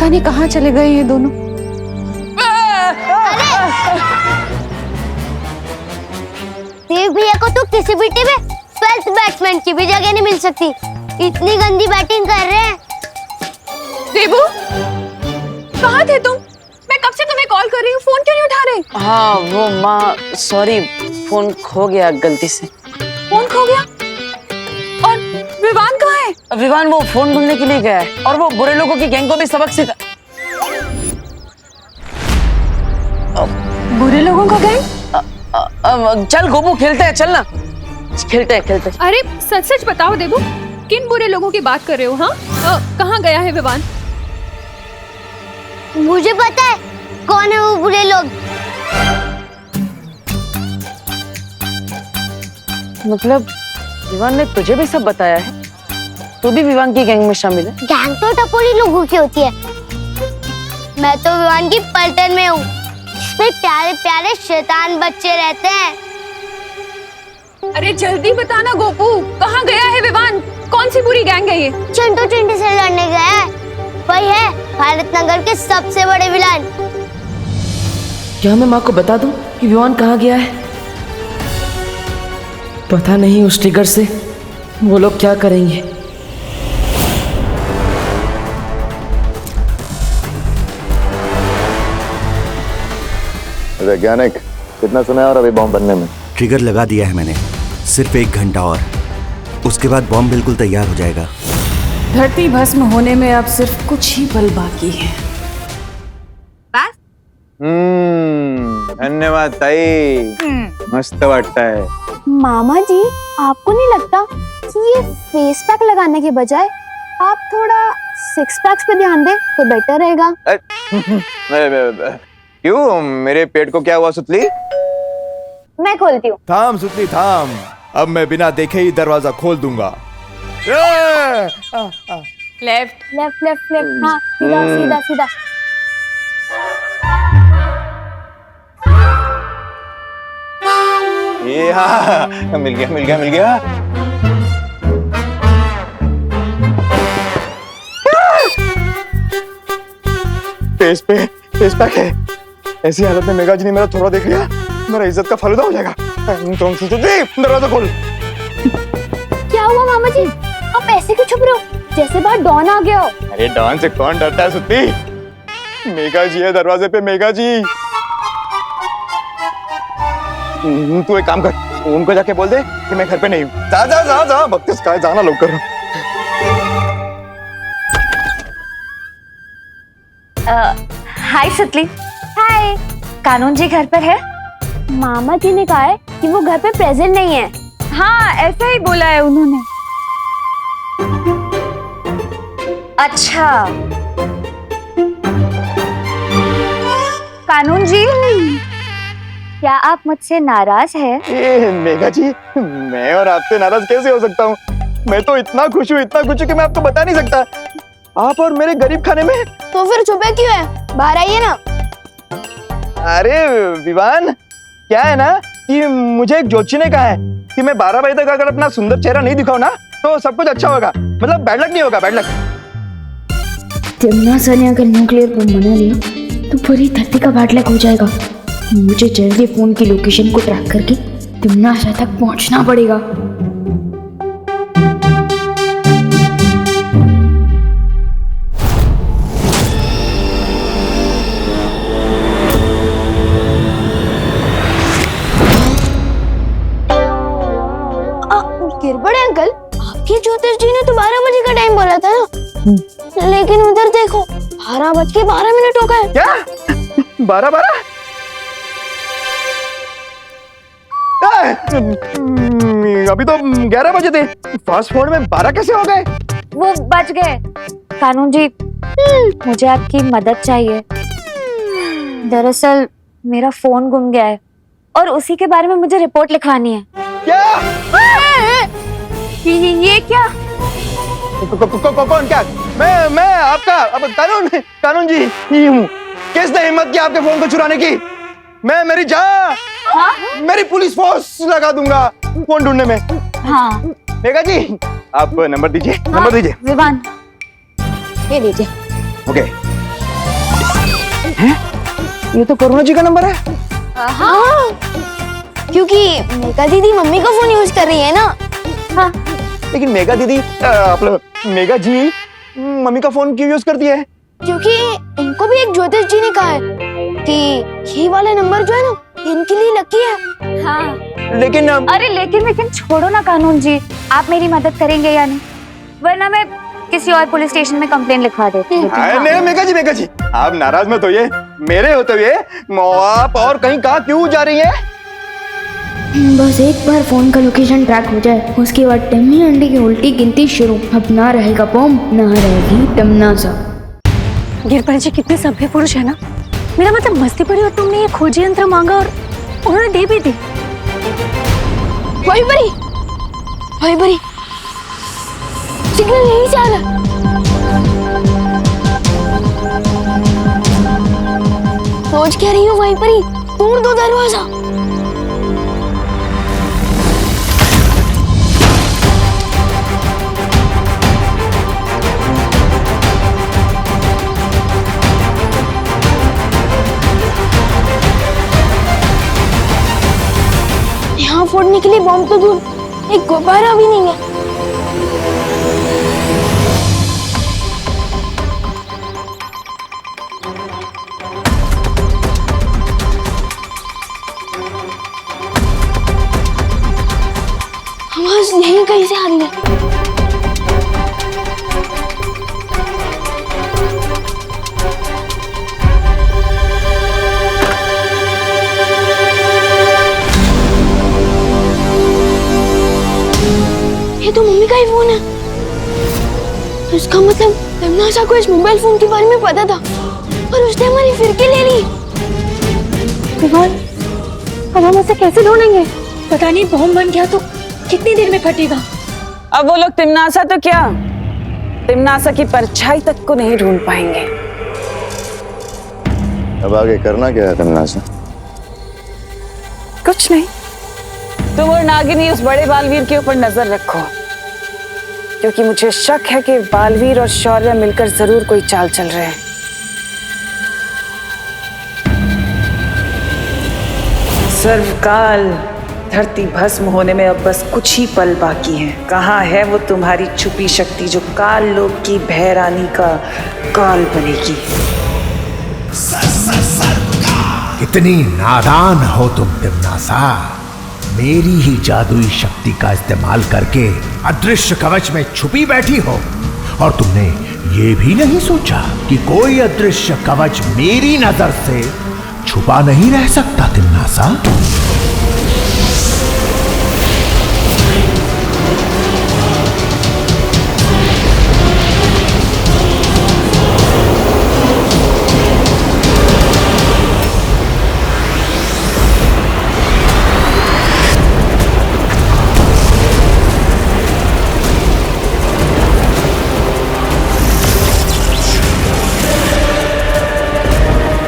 पता नहीं कहाँ चले गए ये दोनों। देव भैया को तो किसी भी टीम में 12th बैट्समैन की भी जगह नहीं मिल सकती, इतनी गंदी बैटिंग कर रहे हैं। देवू, कहाँ थे तुम? मैं कब से तुम्हें कॉल कर रही हूँ, फोन क्यों नहीं उठा रहे? हाँ वो माँ, सॉरी, फोन खो गया गलती से। फोन खो गया? और विवान कहाँ है? विवान वो फोन ढूंढने के लिए गया है और वो बुरे लोगों की गैंग को भी सबक सिखा। बुरे लोगों का गैंग? चल गोपू, खेलते हैं, चल ना, खेलते हैं। अरे सच सच बताओ देवू, किन बुरे लोगों की बात कर रहे हो? हाँ, कहाँ गया है विवान? मुझे पता है कौन है वो बुरे लोग। मतलब विवान ने तुझे भी सब बताया है? तू भी विवान की गैंग में शामिल है? गैंग तो टपोरी लोगों की होती है, मैं तो विवान की पलटन में हूँ, इसमें प्यारे प्यारे शैतान बच्चे रहते हैं। अरे जल्दी बताना गोपू, कहाँ गया है विवान? कौन सी बुरी गैंग है ये? चिंटू चिंटी से लड़ने गया है, वही है भारत नगर के सबसे बड़े विलन। क्या मैं माँ को बता दूं कि विवान कहाँ गया है? पता नहीं उस ट्रिगर से वो लोग क्या करेंगे। वैज्ञानिक, कितना समय और अभी बॉम्ब बनने में? ट्रिगर लगा दिया है मैंने, सिर्फ 1 घंटा और, उसके बाद बॉम्ब बिल्कुल तैयार हो जाएगा। धरती भस्म होने में अब सिर्फ कुछ ही पल बाकी है। बस? धन्यवाद ताई, मस्त वाटतंय। मामा जी, आपको नहीं लगता कि ये फेस पैक लगाने के बजाय आप थोड़ा 6 पैक्स पे ध्यान दें तो बेटर रहेगा? क्यों, मेरे पेट को क्या हुआ सुतली? मैं खोलती हूँ। थाम सुतली थाम, अब मैं बिना देखे ही दरवाजा खोल दूंगा। लेफ्ट लेफ्ट लेफ्ट लेफ्ट, हाँ सीधा सीधा सीधा। ये हाँ, मिल गया। फेस पैक है। ऐसी हालत में मेघा जी ने मेरा थोड़ा देख लिया, मेरा इज्जत का फालूदा हो जाएगा। तुम दरवाजा खोल। क्या हुआ मामा जी, आप ऐसे क्यों छुप रहे हो, जैसे बाहर डॉन आ गया हो? अरे डॉन से कौन डरता है सुत्ती? मेघा जी है दरवाजे पे, मेघा जी। तू एक काम कर, उनको जाके बोल दे कि मैं घर पे नहीं हूँ। जा बत्तीस का जाना लोग कर। हाय सुतली। हाय। कानून जी घर पर है? मामा जी ने कहा है कि वो घर पे प्रेजेंट नहीं है। हाँ, ऐसा ही बोला है उन्होंने। अच्छा, कानून जी, क्या आप मुझसे नाराज है? मेघा जी, मैं और आपसे नाराज कैसे हो सकता हूँ? मैं तो इतना खुश हूँ कि मैं आपको बता नहीं सकता। आप और मेरे गरीब खाने में। तो फिर छुपे क्यों है? बाहर आइए ना। अरे विवान, क्या है ना कि मुझे एक ज्योतिषी ने कहा है कि मैं 12 बजे तक अगर अपना सुंदर चेहरा नहीं दिखाऊं ना तो सब कुछ अच्छा होगा, मतलब बैड लक नहीं होगा, बैड लक। तिम्ना ने अगर न्यूक्लियर बम बना लिया तो पूरी धरती का बैड लक हो जाएगा। मुझे जल्दी फोन की लोकेशन को ट्रैक करके तिम्ना तक पहुंचना पड़ेगा। गिरबड़े अंकल, आपके ज्योतिष जी ने तो 12 बजे का टाइम बोला था ना, लेकिन उधर देखो 12:12 हो गए। क्या 12? अभी तो 11 बजे थे, फास्ट फॉरवर्ड में 12 कैसे हो गए? वो बच गए। कानून जी, मुझे आपकी मदद चाहिए। दरअसल मेरा फोन गुम गया है और उसी के बारे में मुझे रिपोर्ट लिखवानी है। क्या? ये क्या? कौन क्या? मैं आपका अब कानून जी ही हूँ। किसने हिम्मत की आपके फोन को चुराने की? मैं मेरी जान, मेरी पुलिस फोर्स लगा दूंगा फोन ढूंढने में। हाँ। मेघा जी, आप नंबर दीजिए, नंबर दीजिए। विवान, ये लीजिए। ओके, ये तो करुणा जी का नंबर है। हाँ, क्योंकि मेघा दीदी मम्मी का फोन यूज कर रही है ना। हाँ, लेकिन मेघा दीदी मेघा जी मम्मी का फोन क्यों यूज करती है? क्योंकि इनको भी एक ज्योतिष जी ने कहा है कि ये वाला नंबर जो है ना इनके लिए लकी है। हाँ। लेकिन अरे लेकिन छोड़ो ना कानून जी, आप मेरी मदद करेंगे या नहीं? वरना मैं किसी और पुलिस स्टेशन में कंप्लेन लिखवा देती हूँ। नहीं मेघा जी आप नाराज मत होइए। मेरे होते हुए आप और कहीं कहाँ क्यों जा रही हैं? बस एक बार फोन का लोकेशन ट्रैक हो जाए, उसके बाद टम्मी अंडे की उल्टी गिनती शुरू। अब ना रहेगा बॉम्ब, ना रहेगी तमन्ना। गिरपाल जी कितने सभ्य पुरुष है ना। मेरा मतलब मस्ती पड़ी और तुमने ये खोजी यंत्र मांगा और उन्होंने दे भी दी। वही बड़ी सिग्नल यहीं से आ रहा है। सोच क्या रही हो वहीं पर ही? तोड़ दो दरवाजा। यहाँ फोड़ने के लिए बॉम्ब तो दूर, एक गुब्बारा भी नहीं है। आवाज यहीं कहीं से आ रही है। ये तो मम्मी का ही फोन है। इसका मतलब तमन्ना को इस मोबाइल फोन के बारे में पता था और उसने हमारी फिरकी ले ली। अब हम उसे कैसे ढूंढेंगे? पता नहीं बॉम्ब बन गया तो कितनी देर में फटेगा। अब वो लोग तिमनासा तो क्या, तिमनासा की परछाई तक को नहीं ढूंढ पाएंगे। अब आगे करना क्या है तमन्ना? कुछ नहीं, तुम और नागिनी उस बड़े बालवीर के ऊपर नजर रखो, क्योंकि मुझे शक है कि बालवीर और शौर्य मिलकर जरूर कोई चाल चल रहे हैं। सर्वकाल धरती भस्म होने में अब बस कुछ ही पल बाकी हैं। कहाँ है वो तुम्हारी छुपी शक्ति जो काल लोक की भैरानी का काल बनेगी? कितनी नादान हो तुम तिमनासा। मेरी ही जादुई शक्ति का इस्तेमाल करके अदृश्य कवच में छुपी बैठी हो और तुमने ये भी नहीं सोचा कि कोई अदृश्य कवच मेरी नजर से छुपा नहीं रह सकता तिमनासा।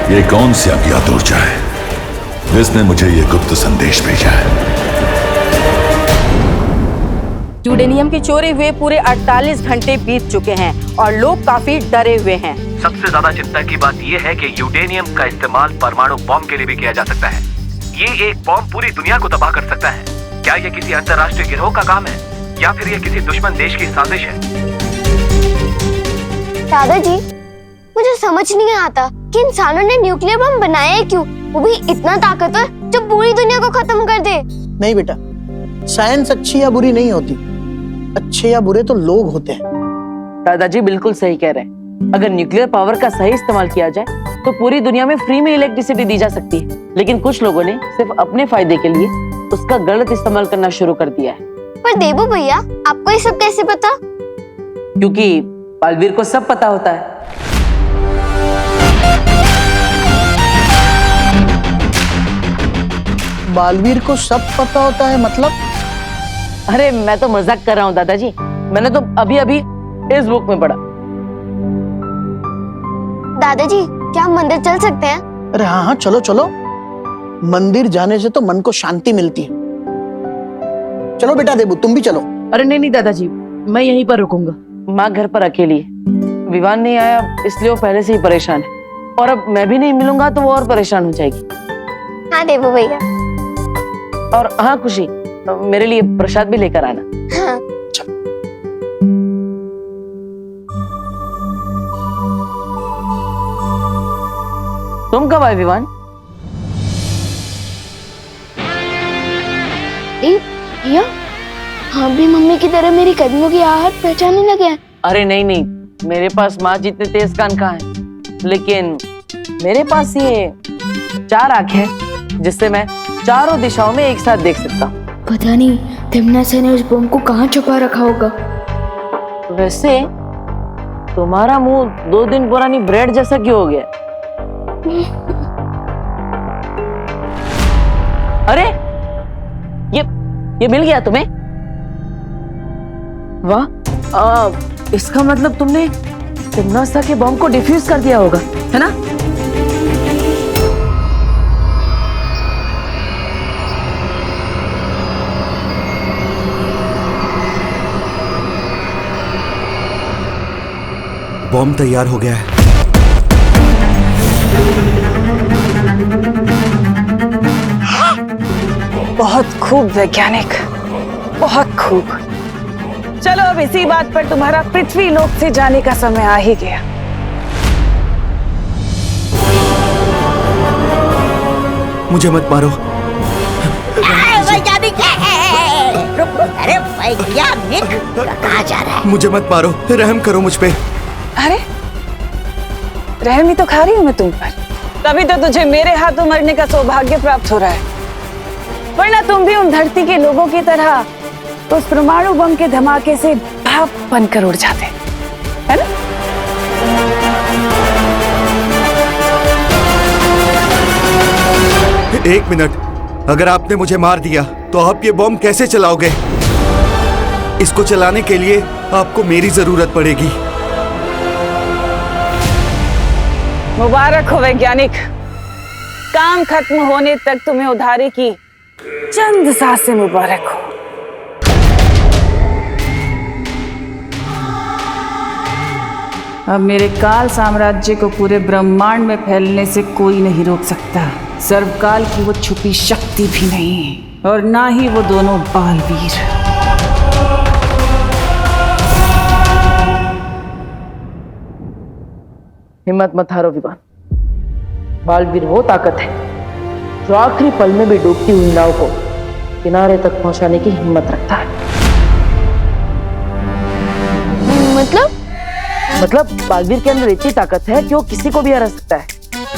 ये कौन सी अज्ञात ऊर्जा है जिसने मुझे ये गुप्त संदेश भेजा है? यूरेनियम की चोरी हुए पूरे 48 घंटे बीत चुके हैं और लोग काफी डरे हुए हैं। सबसे ज्यादा चिंता की बात यह है कि यूरेनियम का इस्तेमाल परमाणु बॉम्ब के लिए भी किया जा सकता है। ये एक बॉम्ब पूरी दुनिया को तबाह कर सकता है। क्या ये किसी अंतर्राष्ट्रीय गिरोह का काम है या फिर ये किसी दुश्मन देश की साजिश है? दादाजी, मुझे समझ नहीं आता कि इंसानों ने न्यूक्लियर बम बनाया है क्यों, वो भी इतना ताकतवर जो पूरी दुनिया को खत्म कर दे। नहीं बेटा, साइंस अच्छी या बुरी नहीं होती, अच्छे या बुरे तो लोग होते हैं। दादाजी बिल्कुल सही कह रहे हैं। अगर न्यूक्लियर पावर का सही इस्तेमाल किया जाए तो पूरी दुनिया में फ्री में इलेक्ट्रिसिटी दी जा सकती है, लेकिन कुछ लोगों ने सिर्फ अपने फायदे के लिए उसका गलत इस्तेमाल करना शुरू कर दिया है। पर देबू भैया, आपको ये सब कैसे पता? क्योंकि बालवीर को सब पता होता है। बालवीर को सब पता होता है मतलब? अरे मैं तो मजाक कर रहा हूँ दादाजी, मैंने तो अभी अभी इस बुक में पढ़ा। दादाजी, क्या हम मंदिर चल सकते हैं? अरे हाँ हाँ, चलो चलो। मंदिर जाने से तो मन को शांति मिलती है। चलो बेटा देबू, तुम भी चलो। अरे नहीं नहीं दादाजी, मैं यहीं पर रुकूंगा। माँ घर पर अकेली है, विवान नहीं आया इसलिए वो पहले से ही परेशान है। और अब मैं भी नहीं मिलूंगा तो वो और परेशान हो जाएगी। हाँ देबू भैया। और हाँ खुशी, मेरे लिए प्रसाद भी लेकर आना। हाँ। तुम कब आए विवान? भैया हाँ भी मम्मी की तरह मेरी कदमों की आहट पहचानने लगे हैं। अरे नहीं नहीं, मेरे पास माँ जितने तेज कान कहाँ है, लेकिन मेरे पास ये 4 आंखें हैं जिससे मैं चारों दिशाओं में एक साथ देख सकता हूँ। पता नहीं तिमना से ने उस बम को कहाँ छुपा रखा होगा। वैसे तुम्हारा मुंह 2 दिन पुरानी ब्रेड जैसा क्यों हो गया? अरे ये मिल गया तुम्हें? वाह, इसका मतलब तुमने तिमनासा के बॉम्ब को डिफ्यूज कर दिया होगा, है ना? बॉम्ब तैयार हो गया है। बहुत खूब वैज्ञानिक, बहुत खूब। चलो अब इसी बात पर तुम्हारा पृथ्वी लोक से जाने का समय आ ही गया। मुझे मत मारो। वैज्ञानिक, अरे वैज्ञानिक कहाँ जा रहा है? मुझे मत मारो, रहम करो मुझ पे। अरे रहम ही तो खा रही हूँ मैं तुम पर, तभी तो तुझे मेरे हाथों मरने का सौभाग्य प्राप्त हो रहा है। वरना तुम भी उन धरती के लोगों की तरह उस परमाणु बम के धमाके से भाप बनकर उड़ जाते, है ना? एक मिनट, अगर आपने मुझे मार दिया तो आप ये बॉम्ब कैसे चलाओगे? इसको चलाने के लिए आपको मेरी जरूरत पड़ेगी। मुबारक हो वैज्ञानिक, काम खत्म होने तक तुम्हें उधारी की चंद सांसें मुबारक हो। अब मेरे काल साम्राज्य को पूरे ब्रह्मांड में फैलने से कोई नहीं रोक सकता। सर्वकाल की वो छुपी शक्ति भी नहीं, और ना ही वो दोनों बालवीर। हिम्मत मत हारो विवान। बालवीर वो ताकत है जो आखिरी पल में भी डूबती हुई नाव को किनारे तक पहुंचाने की हिम्मत रखता है। मतलब बालवीर के अंदर इतनी ताकत है कि वो किसी को भी हरा सकता है।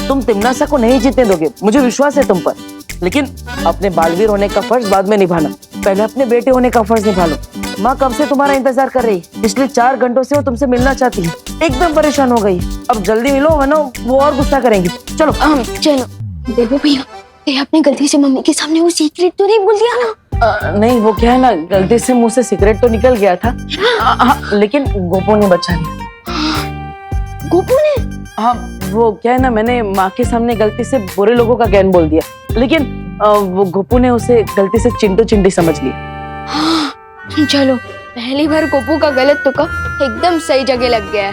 तुम तिमनासा को नहीं जीतने दोगे, मुझे विश्वास है तुम पर। लेकिन अपने बालवीर होने का फर्ज बाद में निभाना, पहले अपने बेटे होने का फर्ज निभा लो। माँ कब से तुम्हारा इंतजार कर रही, पिछले 4 घंटों से वो तुमसे मिलना चाहती है, एकदम परेशान हो गई। अब जल्दी मिलो वरना वो और गुस्सा करेंगी। चलो चलो। देखो भैया, आपने गलती से मम्मी के सामने वो सीक्रेट तो नहीं बोल दिया ना? नहीं, वो क्या है ना, गलती से मुंह से सिगरेट तो निकल गया था। लेकिन गोपू ने बचा लिया। गोपू ने? हाँ, वो क्या है ना, मैंने माँ के सामने गलती से बुरे लोगों का ज्ञान बोल दिया, लेकिन वो गोपू ने उसे गलती से चिंटू चिंटी समझ लिया। चलो, पहली बार गोपू का गलत तुक्का एकदम सही जगह लग गया है।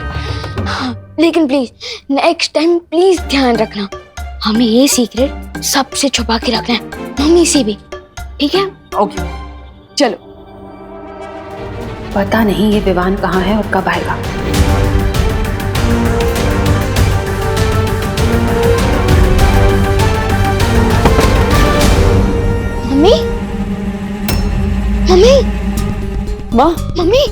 लेकिन प्लीज नेक्स्ट टाइम प्लीज ध्यान रखना, हमें ये सीक्रेट सबसे छुपा के रखना है, मम्मी से भी, ठीक है? ओके चलो। पता नहीं ये विवान कहाँ है और कब आएगा। मम्मी, मम्मी, माँ, मम्मी,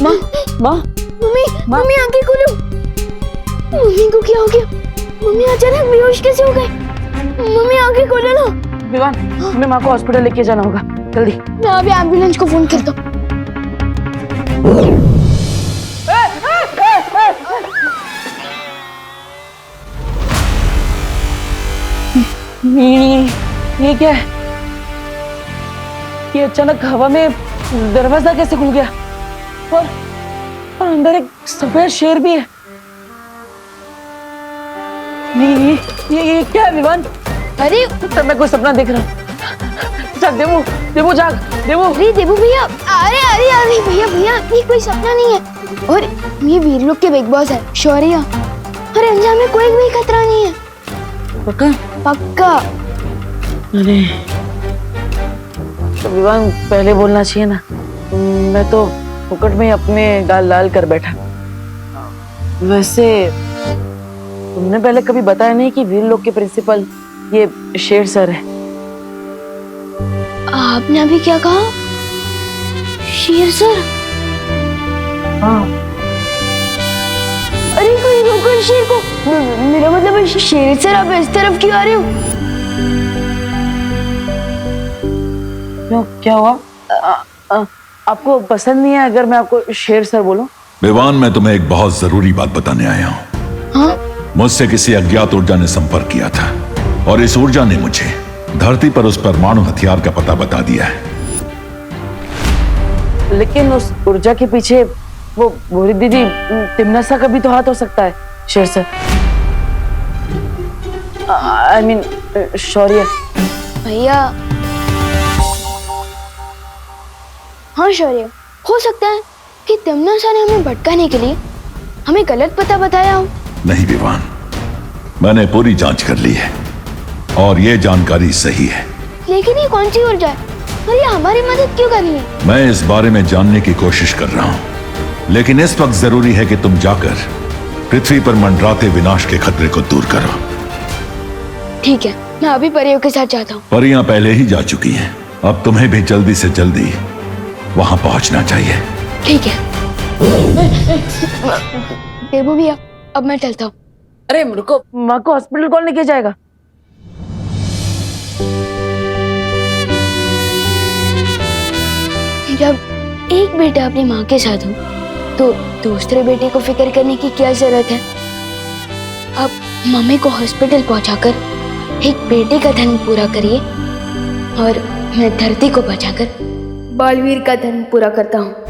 माँ, माँ, मम्मी, मम्मी आंखें खोलो। मम्मी को क्या हो गया? मम्मी अचानक बेहोश कैसे हो गए? मम्मी आंखें खोलो ना। विवान, हमें माँ को हॉस्पिटल लेके जाना होगा, जल्दी। मैं अभी एम्बुलेंस को फोन करता हूँ। ये क्या है? ये अचानक हवा में दरवाजा कैसे खुल गया? और अंदर एक सफेद शेर भी है। ये क्या है विवान? अरे मैं कोई सपना देख रहा हूँ। जाग देवू, देवू जाग, देवू। अरे देवू भैया, अरे अरे अरे भैया भैया, ये कोई सपना नहीं है, और ये वीर लोग के बिग बॉस है शौर्या। और अंजाम में कोई भी खतरा नहीं है। पक्का? पक्का। अरे तो विवान पहले बोलना चाहिए ना, मैं तो फुकट में अपने गाल लाल कर बैठा। वैसे तुमने पहले कभी बताया नहीं कि वीर लोक के प्रिंसिपल ये शेर सर है। आपने अभी क्या कहा? शेर सर? हाँ। अरे कोई रोको शेर को। मेरा मतलब है शेर सर, आप इस तरफ क्यों आ रहे हो? क्यों, क्या हुआ? आपको पसंद नहीं है अगर मैं आपको शेर सर बोलूं? विवान, मैं तुम्हें एक बहुत जरूरी बात बताने आया हूँ। हाँ? मुझसे किसी अज्ञात ऊर्जा ने संपर्क किया था और इस ऊर्जा ने मुझे धरती पर उस परमाणु हथियार का पता बता दिया है। लेकिन उस ऊर्जा के पीछे वो भूरी दीदी तिमनसा का भी तो हाथ हो सकता है शेर सर। आई मीन शौर्य। भैया हाँ शौर्य, हो सकता है कि तिमनसा ने हमें भटकाने के लिए हमें गलत पता बताया हो। नहीं विवान, मैंने पूरी जांच कर ली है और ये जानकारी सही है। लेकिन ये कौन सी ऊर्जा है और ये हमारी मदद क्यों कर रही है? मैं इस बारे में जानने की कोशिश कर रहा हूँ, लेकिन इस वक्त जरूरी है कि तुम जाकर पृथ्वी पर मंडराते विनाश के खतरे को दूर करो। ठीक है, मैं अभी परियों के साथ जाता हूँ। परियां पहले ही जा चुकी हैं, अब तुम्हें भी जल्दी से जल्दी वहां पहुंचना चाहिए। ठीक है। देबू भैया, अब मैं चलता हूँ। अरे रुको, माँ को हॉस्पिटल कौन लेके जाएगा? जब एक बेटा अपनी माँ के साथ हो तो दूसरे बेटे को फिक्र करने की क्या जरूरत है? अब मम्मी को हॉस्पिटल पहुंचाकर एक बेटे का धर्म पूरा करिए और मैं धरती को बचाकर बालवीर का धर्म पूरा करता हूँ।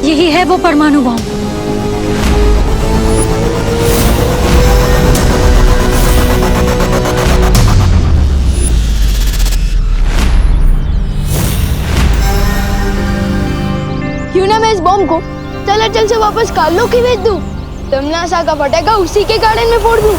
यही है वो परमाणु बम। क्यों ना मैं इस बॉम्ब को चल से वापस कालो की भेज दूं। तिमनासा का फटेगा उसी के गार्डन में फोड़ दूं।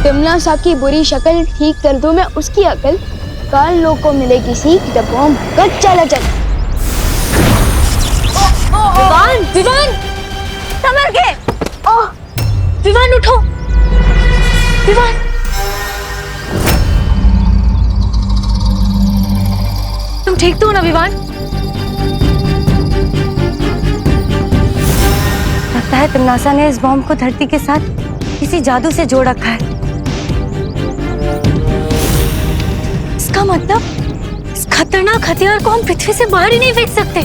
तिमनासा की बुरी शक्ल ठीक कर दूं मैं उसकी अकल। काल लोग को मिलेगी सीख जब बॉम्ब कट चला चल। विवान, विवान, संभल के। विवान उठो। विवान, तुम ठीक तो हो ना विवान? लगता है तिमनासा ने इस बॉम्ब को धरती के साथ किसी जादू से जोड़ रखा है। इसका मतलब इस खतरनाक हथियार को हम पृथ्वी से बाहर ही नहीं फेंक सकते।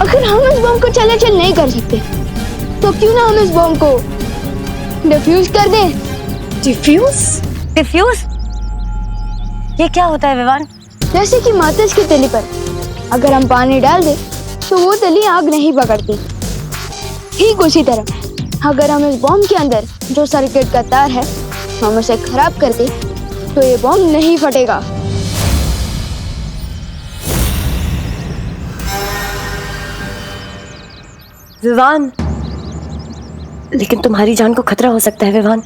अगर हम इस बॉम्ब को चलाचल नहीं कर सकते तो क्यों ना हम इस बॉम्ब को डिफ्यूज कर दें। डिफ्यूज? डिफ्यूज? ये क्या होता है विवान? जैसे कि माचिस की तिली पर अगर हम पानी डाल दें तो वो तिली आग नहीं पकड़ती, ठीक उसी तरह अगर हम इस बॉम्ब के अंदर जो सर्किट का तार है हम उसे खराब कर दें तो ये बॉम्ब नहीं फटेगा। विवान, लेकिन तुम्हारी जान को खतरा हो सकता है विवान।